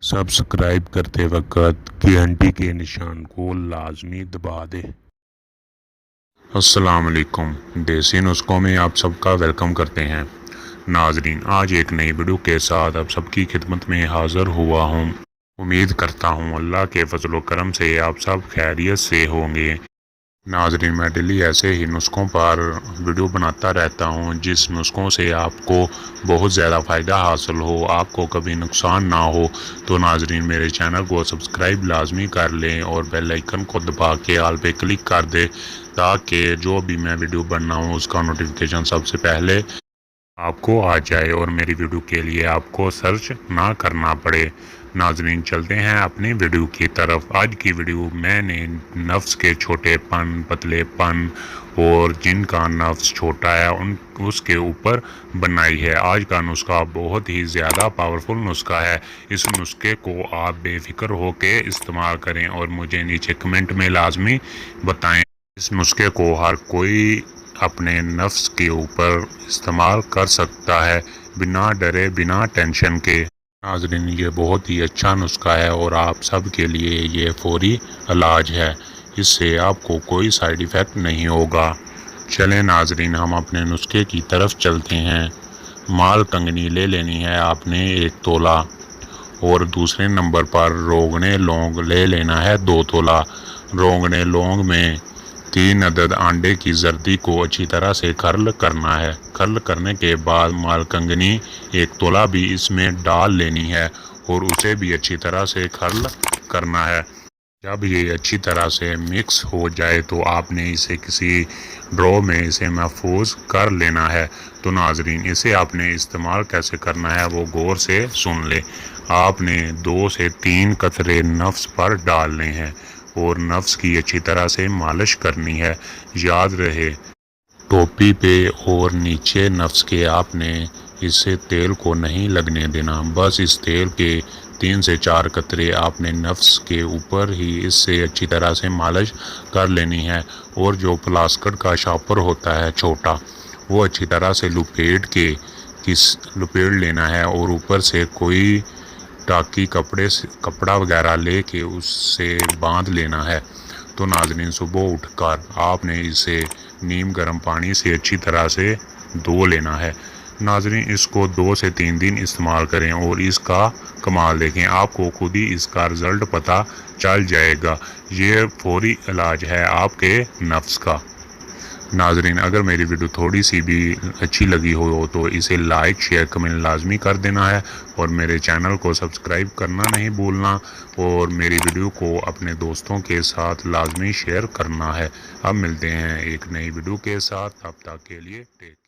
Subscribe करते वक्त घंटी के निशान को लाजमी दबा दें। अस्सलाम वालेकुम, देसी नुस्खों में आप सबका वेलकम करते हैं। नाजरीन, आज एक नई वीडियो के साथ आप सबकी खिदमत में हाज़िर हुआ हूँ। उम्मीद करता हूँ अल्लाह के फजल करम से आप सब खैरियत से होंगे। नाजरीन, मैं डेली ऐसे ही नुस्खों पर वीडियो बनाता रहता हूं, जिस नुस्खों से आपको बहुत ज़्यादा फ़ायदा हासिल हो, आपको कभी नुकसान ना हो। तो नाजरीन, मेरे चैनल को सब्सक्राइब लाजमी कर लें और बेल आइकन को दबा के ऑल पे क्लिक कर दें, ताकि जो भी मैं वीडियो बनाऊं उसका नोटिफिकेशन सबसे पहले आपको आ जाए और मेरी वीडियो के लिए आपको सर्च ना करना पड़े। नाजरीन, चलते हैं अपनी वीडियो की तरफ। आज की वीडियो मैंने नफ्स के छोटेपन, पतलेपन और जिनका नफ्स छोटा है उसके ऊपर बनाई है। आज का नुस्खा बहुत ही ज़्यादा पावरफुल नुस्खा है। इस नुस्खे को आप बेफिक्र होकर इस्तेमाल करें और मुझे नीचे कमेंट में लाजमी बताएं। इस नुस्खे को हर कोई अपने नफ्स के ऊपर इस्तेमाल कर सकता है, बिना डरे, बिना टेंशन के। नाज़रीन, ये बहुत ही अच्छा नुस्खा है और आप सब के लिए ये फौरी इलाज है। इससे आपको कोई साइड इफ़ेक्ट नहीं होगा। चलें नाज़रीन, हम अपने नुस्खे की तरफ चलते हैं। माल कंगनी ले लेनी है आपने 1 तोला और दूसरे नंबर पर रोगने लौंग ले लेना है 2 तोला। रोगने लौंग में 3 अदद अंडे की जर्दी को अच्छी तरह से कर्ल करना है। कर्ल करने के बाद मालकंगनी 1 तोला भी इसमें डाल लेनी है और उसे भी अच्छी तरह से कर्ल करना है। जब ये अच्छी तरह से मिक्स हो जाए तो आपने इसे किसी ड्रॉ में इसे महफूज कर लेना है। तो नाजरीन, इसे आपने इस्तेमाल कैसे करना है वो गौर से सुन ले। आपने 2 से 3 कतरे नफ्स पर डालने हैं और नफ्स की अच्छी तरह से मालिश करनी है। याद रहे, टोपी पे और नीचे नफ्स के आपने इससे तेल को नहीं लगने देना। बस इस तेल के 3 से 4 कतरे आपने नफ्स के ऊपर ही इससे अच्छी तरह से मालिश कर लेनी है। और जो प्लास्टिक का शॉपर होता है छोटा, वो अच्छी तरह से लपेट लेना है और ऊपर से कोई टाकी कपड़ा वगैरह लेके उससे बांध लेना है। तो नाज़रीन, सुबह उठकर आपने इसे नीम गर्म पानी से अच्छी तरह से धो लेना है। नाज़रीन, इसको 2 से 3 दिन इस्तेमाल करें और इसका कमाल देखें, आपको खुद ही इसका रिज़ल्ट पता चल जाएगा। ये फौरी इलाज है आपके नफ्स का। नाजरीन, अगर मेरी वीडियो थोड़ी सी भी अच्छी लगी हो तो इसे लाइक, शेयर, कमेंट लाजमी कर देना है और मेरे चैनल को सब्सक्राइब करना नहीं भूलना और मेरी वीडियो को अपने दोस्तों के साथ लाजमी शेयर करना है। अब मिलते हैं एक नई वीडियो के साथ, तब तक के लिए टेक केयर।